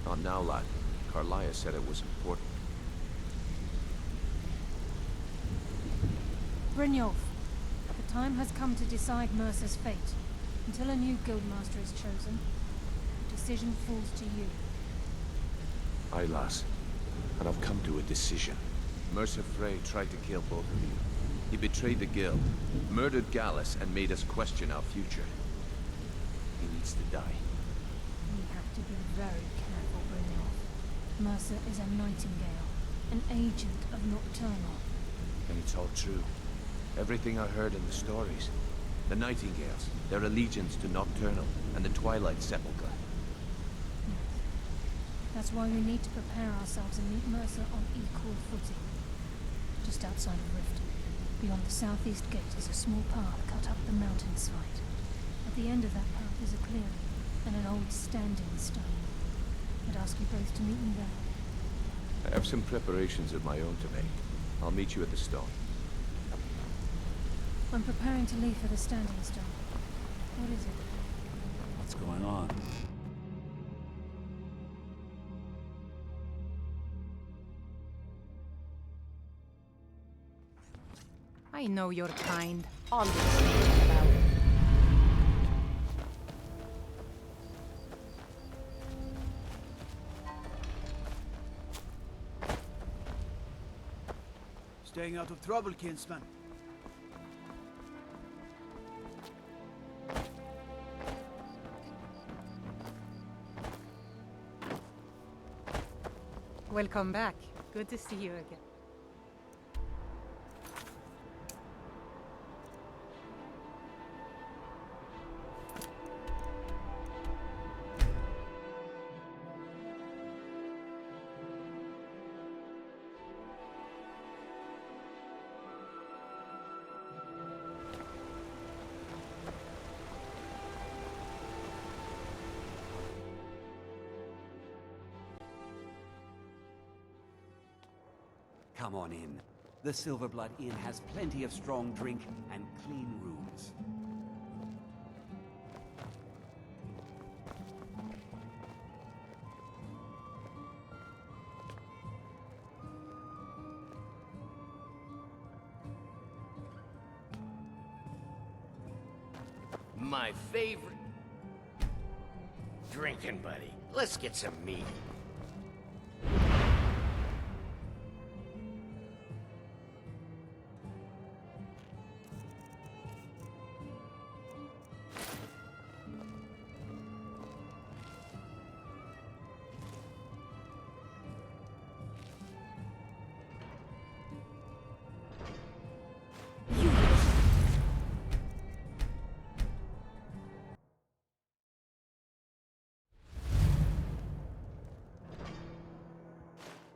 Not now, lad. Carlia said it was important. Brynjolf, the time has come to decide Mercer's fate. Until a new guildmaster is chosen, the decision falls to you. Aye, lass. And I've come to a decision. Mercer Frey tried to kill both of you. He betrayed the guild, murdered Gallus, and made us question our future. He needs to die. We have to be very careful, Brynjolf. Mercer is a Nightingale, an agent of Nocturnal. And it's all true. Everything I heard in the stories. The Nightingales, their allegiance to Nocturnal, and the Twilight Sepulchre. Yes. That's why we need to prepare ourselves and meet Mercer on equal footing. Just outside of Rift, beyond the southeast gate is a small path cut up the mountainside. At the end of that path is a clearing, and an old standing stone. I'd ask you both to meet me there. I have some preparations of my own to make. I'll meet you at the stone. I'm preparing to leave for the standing stone. What is it? What's going on? I know your kind. Always thinking about it. Staying out of trouble, kinsman. Welcome back. Good to see you again. Come on in. The Silverblood Inn has plenty of strong drink and clean rooms. My favorite drinking buddy. Let's get some meat.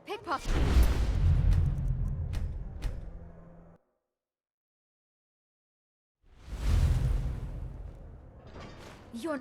Pickpocket! You're...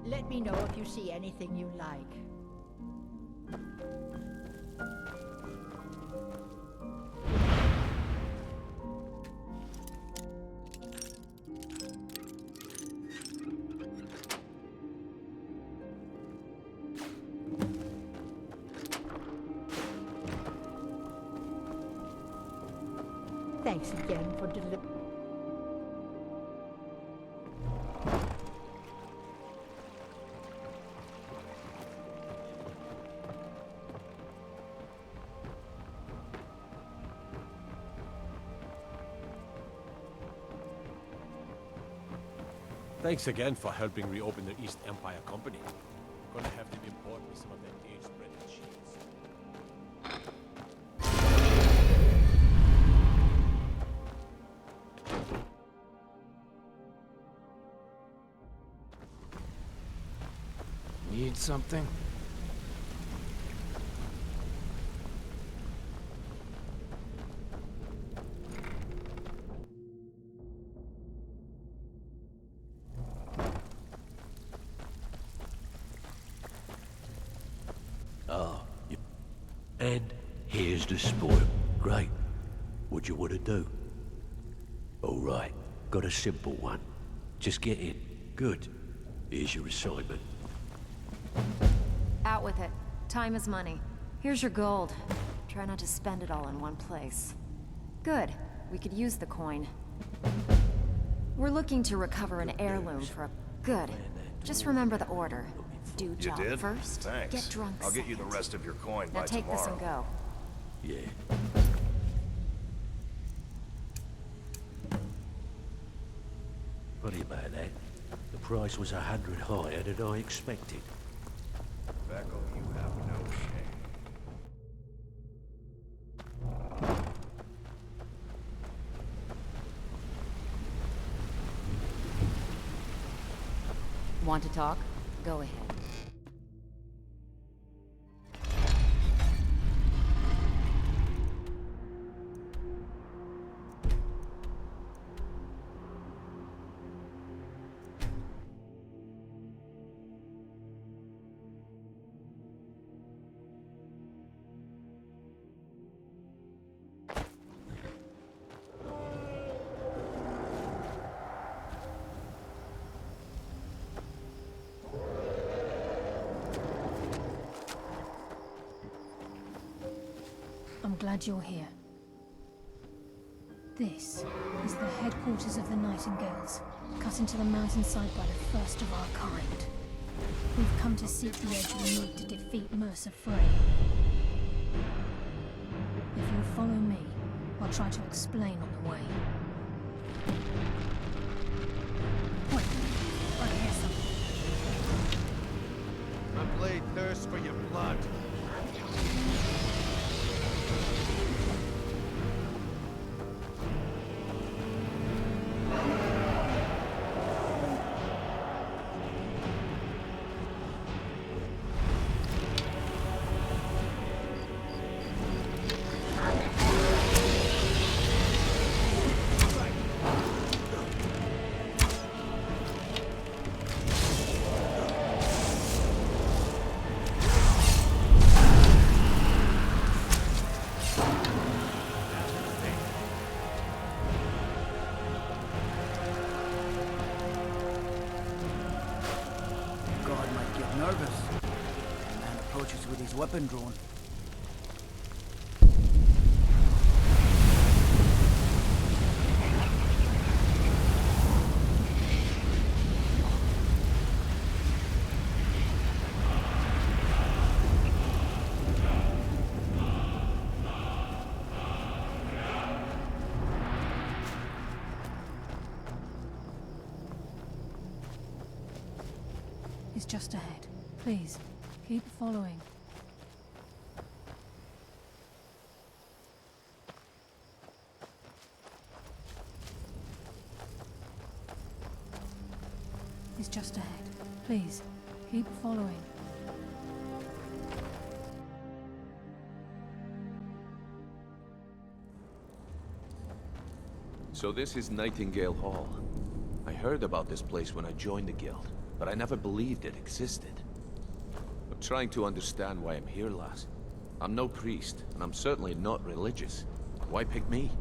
Let me know if you see anything you like. Thanks again for Thanks again for helping reopen the East Empire Company. Gonna have to import me some of that aged bread and cheese. Need something? And here's the spoil. Great. What you want to do? All right. Got a simple one. Just get in. Good. Here's your assignment. Out with it. Time is money. Here's your gold. Try not to spend it all in one place. Good. We could use the coin. We're looking to recover an heirloom for a... Good. Just remember the order. Do job first, Thanks. get drunk I'll get you the second. rest of your coin Now by take tomorrow. this and go. Yeah. Funny about that. The price was 100 higher than I expected. Becco, you have no shame. Want to talk? Go ahead. I'm glad you're here. This is the headquarters of the Nightingales, cut into the mountainside by the first of our kind. We've come to seek the edge we need to defeat Mercer Frey. If you'll follow me, I'll try to explain on the way. Wait, I hear something. My blade thirsts for your blood. Guard might get nervous. The man approaches with his weapon drawn. It's just ahead. Please, keep following. It's just ahead. Please, keep following. So this is Nightingale Hall. I heard about this place when I joined the guild, but I never believed it existed. I'm trying to understand why I'm here, lass. I'm no priest, and I'm certainly not religious. Why pick me?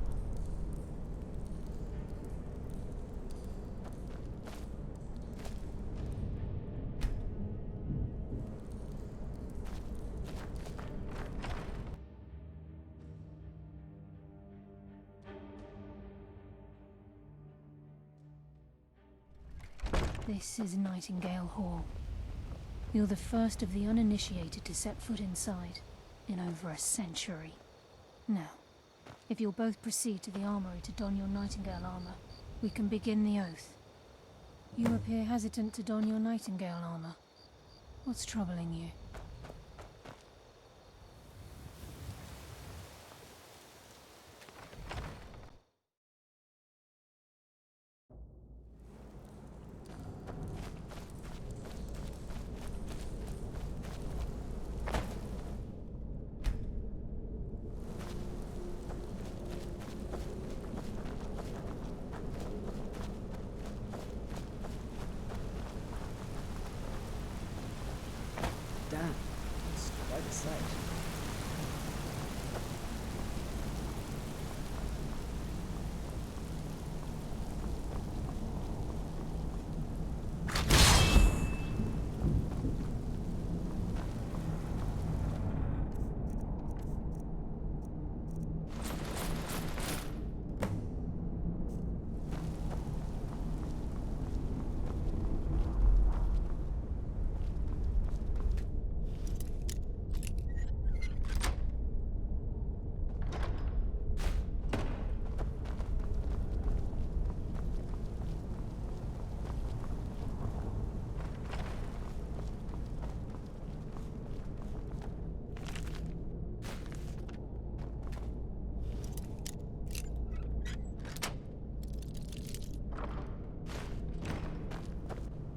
This is Nightingale Hall. You're the first of the uninitiated to set foot inside in over a century. Now, if you'll both proceed to the armory to don your Nightingale armor, we can begin the oath. You appear hesitant to don your Nightingale armor. What's troubling you? Damn, it's quite a sight.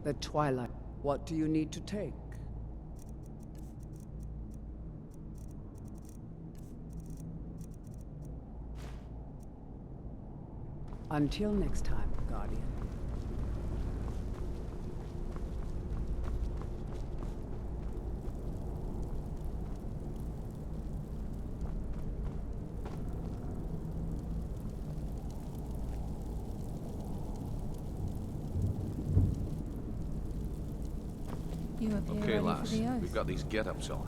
The Twilight. What do you need to take? Until next time, Guardian. You appear Okay, ready lass. for the oath. We've got these get-ups on.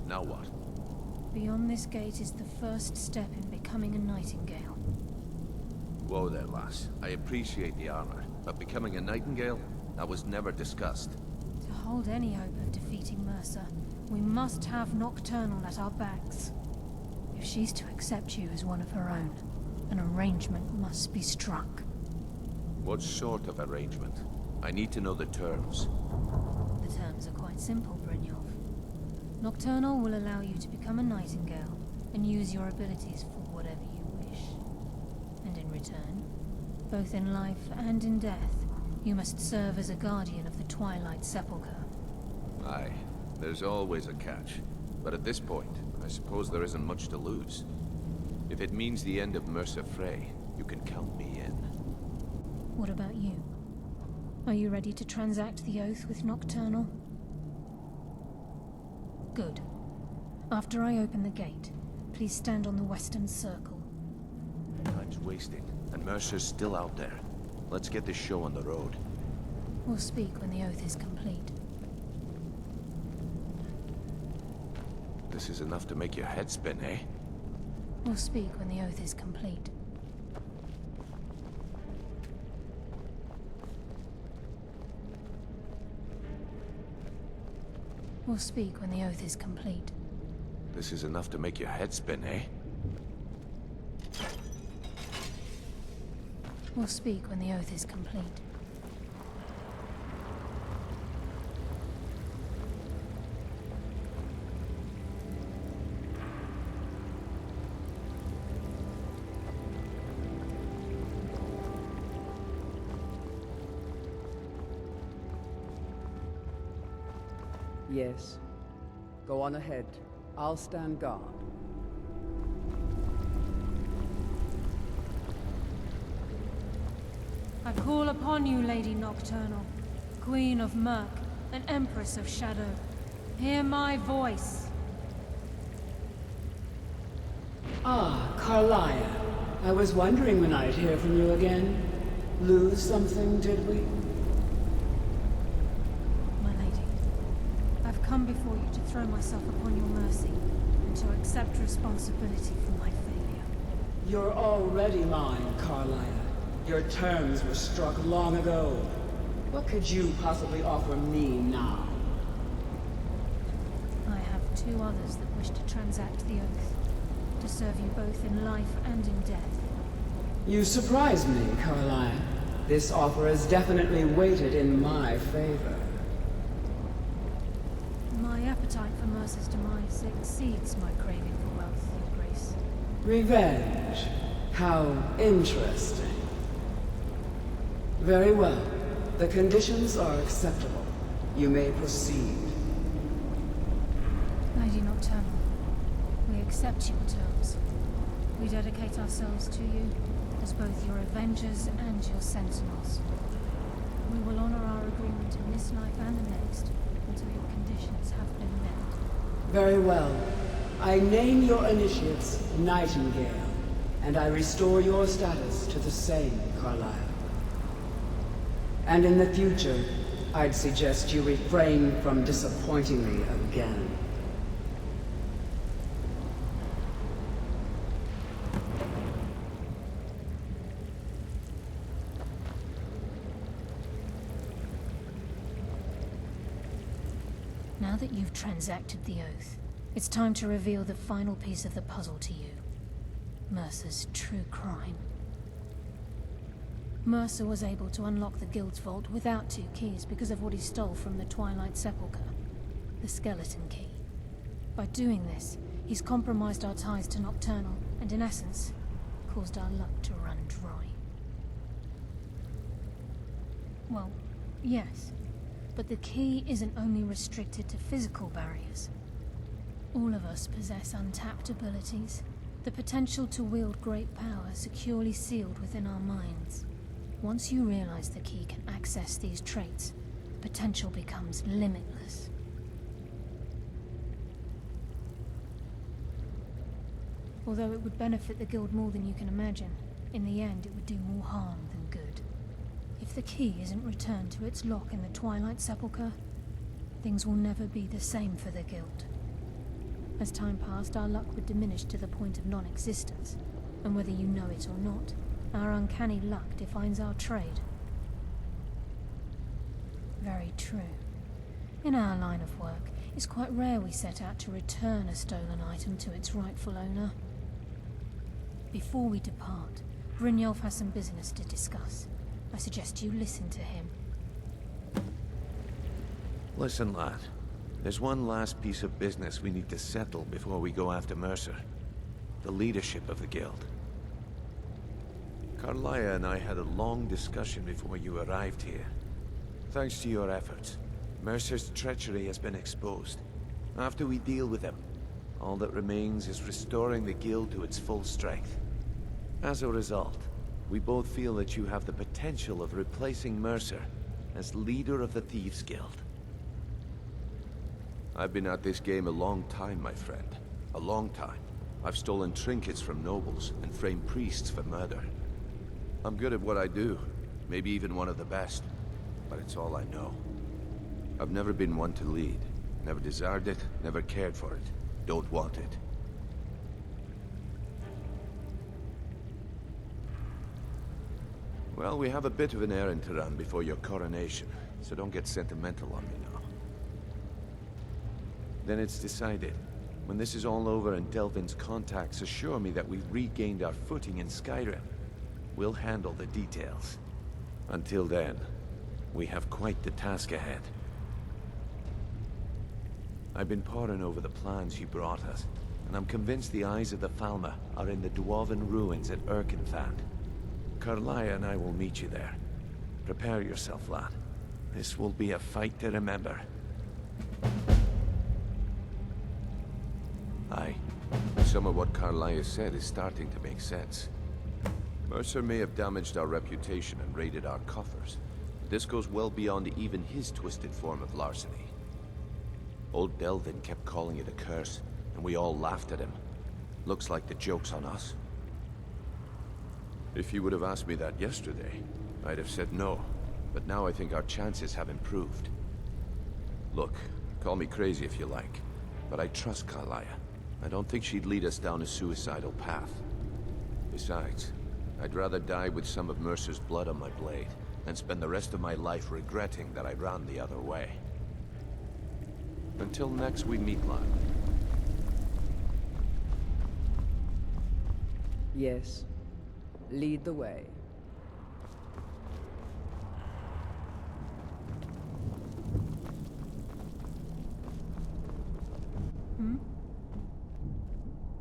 Now what? Beyond this gate is the first step in becoming a Nightingale. Whoa there, lass. I appreciate the armor, but becoming a Nightingale? That was never discussed. To hold any hope of defeating Mercer, we must have Nocturnal at our backs. If she's to accept you as one of her own, an arrangement must be struck. What sort of arrangement? I need to know the terms. The terms are quite simple, Brynjolf. Nocturnal will allow you to become a Nightingale and use your abilities for whatever you wish. And in return, both in life and in death, you must serve as a guardian of the Twilight Sepulchre. Aye, there's always a catch. But at this point, I suppose there isn't much to lose. If it means the end of Mercer Frey, you can count me in. What about you? Are you ready to transact the oath with Nocturnal? Good. After I open the gate, please stand on the western circle. Time's wasting, and Mercer's still out there. Let's get this show on the road. We'll speak when the oath is complete. This is enough to make your head spin, eh? We'll speak when the oath is complete. We'll speak when the oath is complete. This is enough to make your head spin, eh? We'll speak when the oath is complete. Yes. Go on ahead. I'll stand guard. I call upon you, Lady Nocturnal, Queen of Murk and Empress of Shadow. Hear my voice. Ah, Carlia. I was wondering when I'd hear from you again. Lose something, did we? My lady, I've come before you to throw myself upon your mercy and to accept responsibility for my failure. You're already mine, Carlia. Your terms were struck long ago. What could you possibly offer me now? I have two others that wish to transact the oath, to serve you both in life and in death. You surprise me, Carlisle. This offer is definitely weighted in my favor. My appetite for Mercer's demise exceeds my craving for wealth, Your Grace. Revenge. How interesting. Very well. The conditions are acceptable. You may proceed. Lady Nocturnal, we accept your terms. We dedicate ourselves to you as both your avengers and your sentinels. We will honor our agreement in this life and the next until your conditions have been met. Very well. I name your initiates Nightingale, and I restore your status to the same, Carlisle. And in the future, I'd suggest you refrain from disappointing me again. Now that you've transacted the oath, it's time to reveal the final piece of the puzzle to you. Mercer's true crime. Mercer was able to unlock the Guild's vault without 2 keys because of what he stole from the Twilight Sepulchre, the skeleton key. By doing this, he's compromised our ties to Nocturnal, and in essence, caused our luck to run dry. Well, yes, but the key isn't only restricted to physical barriers. All of us possess untapped abilities, the potential to wield great power securely sealed within our minds. Once you realize the key can access these traits, potential becomes limitless. Although it would benefit the Guild more than you can imagine, in the end it would do more harm than good. If the key isn't returned to its lock in the Twilight Sepulchre, things will never be the same for the Guild. As time passed, our luck would diminish to the point of non-existence, and whether you know it or not, our uncanny luck defines our trade. Very true. In our line of work, it's quite rare we set out to return a stolen item to its rightful owner. Before we depart, Brynjolf has some business to discuss. I suggest you listen to him. Listen, lad. There's one last piece of business we need to settle before we go after Mercer. The leadership of the Guild. Carlisle and I had a long discussion before you arrived here. Thanks to your efforts, Mercer's treachery has been exposed. After we deal with him, all that remains is restoring the Guild to its full strength. As a result, we both feel that you have the potential of replacing Mercer as leader of the Thieves' Guild. I've been at this game a long time, my friend. A long time. I've stolen trinkets from nobles and framed priests for murder. I'm good at what I do, maybe even one of the best, but it's all I know. I've never been one to lead. Never desired it, never cared for it. Don't want it. Well, we have a bit of an errand to run before your coronation, so don't get sentimental on me now. Then it's decided. When this is all over and Delvin's contacts assure me that we've regained our footing in Skyrim, we'll handle the details. Until then, we have quite the task ahead. I've been poring over the plans you brought us, and I'm convinced the eyes of the Falmer are in the Dwarven ruins at Erkenthand. Carlisle and I will meet you there. Prepare yourself, lad. This will be a fight to remember. Aye. Some of what Carlisle said is starting to make sense. Mercer may have damaged our reputation and raided our coffers. This goes well beyond even his twisted form of larceny. Old Delvin kept calling it a curse, and we all laughed at him. Looks like the joke's on us. If you would have asked me that yesterday, I'd have said no. But now I think our chances have improved. Look, call me crazy if you like, but I trust Carlisle. I don't think she'd lead us down a suicidal path. Besides, I'd rather die with some of Mercer's blood on my blade and spend the rest of my life regretting that I ran the other way. Until next we meet, lad. Yes. Lead the way.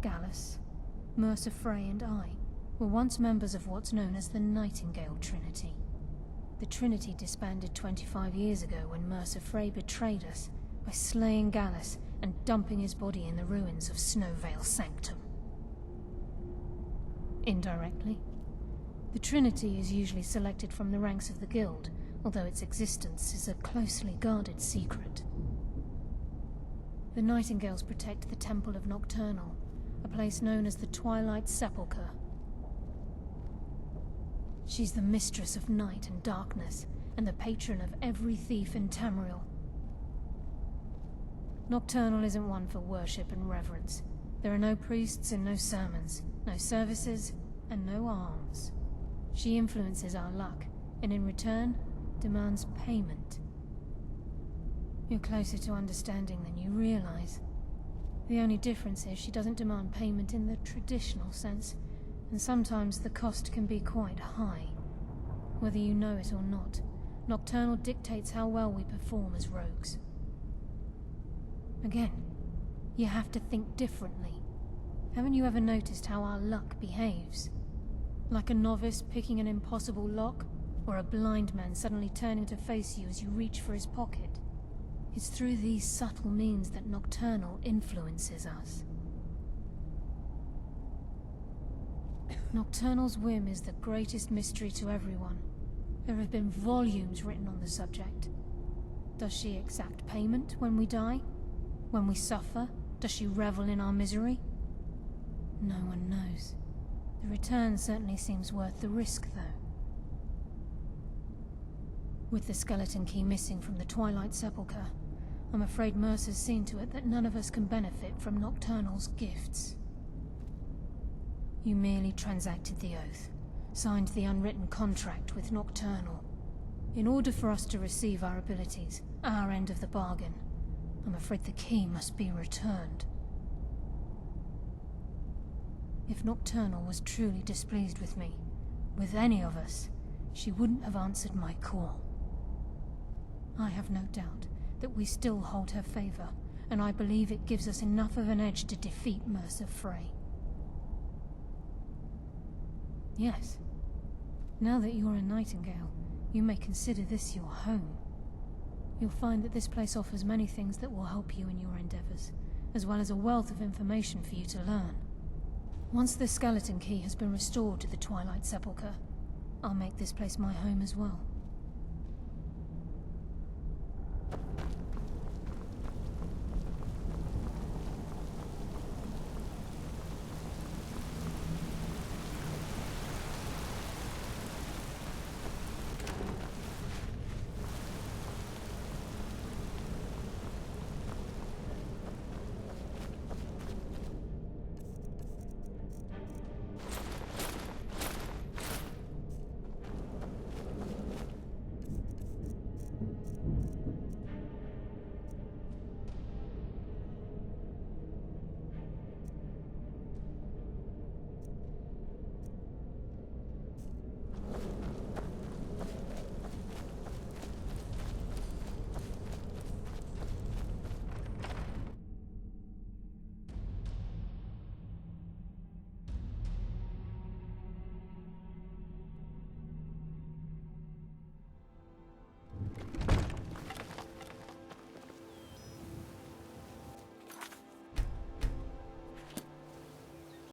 Gallus, Mercer Frey and I were once members of what's known as the Nightingale Trinity. The Trinity disbanded 25 years ago when Mercer Frey betrayed us by slaying Gallus and dumping his body in the ruins of Snowvale Sanctum. Indirectly, the Trinity is usually selected from the ranks of the Guild, although its existence is a closely guarded secret. The Nightingales protect the Temple of Nocturnal, a place known as the Twilight Sepulchre. She's the mistress of night and darkness, and the patron of every thief in Tamriel. Nocturnal isn't one for worship and reverence. There are no priests and no sermons, no services, and no alms. She influences our luck, and in return, demands payment. You're closer to understanding than you realize. The only difference is she doesn't demand payment in the traditional sense, and sometimes the cost can be quite high. Whether you know it or not, Nocturnal dictates how well we perform as rogues. Again, you have to think differently. Haven't you ever noticed how our luck behaves? Like a novice picking an impossible lock, or a blind man suddenly turning to face you as you reach for his pocket. It's through these subtle means that Nocturnal influences us. Nocturnal's whim is the greatest mystery to everyone. There have been volumes written on the subject. Does she exact payment when we die? When we suffer, does she revel in our misery? No one knows. The return certainly seems worth the risk, though. With the skeleton key missing from the Twilight Sepulchre, I'm afraid Mercer's seen to it that none of us can benefit from Nocturnal's gifts. You merely transacted the oath, signed the unwritten contract with Nocturnal. In order for us to receive our abilities, our end of the bargain, I'm afraid the key must be returned. If Nocturnal was truly displeased with me, with any of us, she wouldn't have answered my call. I have no doubt that we still hold her favor, and I believe it gives us enough of an edge to defeat Mercer Frey. Yes. Now that you're a Nightingale, you may consider this your home. You'll find that this place offers many things that will help you in your endeavors, as well as a wealth of information for you to learn. Once the skeleton key has been restored to the Twilight Sepulchre, I'll make this place my home as well.